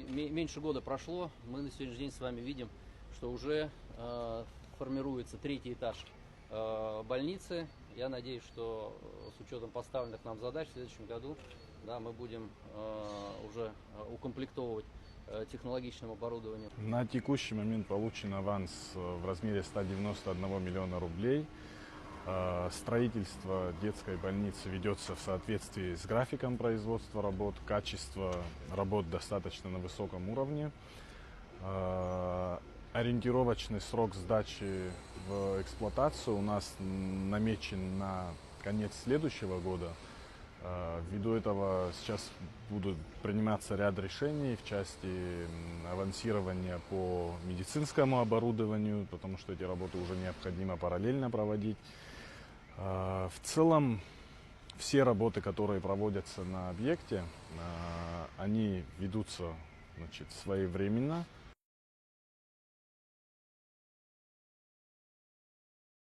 Меньше года прошло, мы на сегодняшний день с вами видим, что уже формируется третий этаж больницы. Я надеюсь, что с учетом поставленных нам задач в следующем году, да, мы будем уже укомплектовывать технологичным оборудованием. На текущий момент получен аванс в размере 191 миллиона рублей. Строительство детской больницы ведется в соответствии с графиком производства работ. Качество работ достаточно на высоком уровне. Ориентировочный срок сдачи в эксплуатацию у нас намечен на конец следующего года. Ввиду этого сейчас будут приниматься ряд решений в части авансирования по медицинскому оборудованию, потому что эти работы уже необходимо параллельно проводить. В целом, все работы, которые проводятся на объекте, они ведутся, значит, своевременно.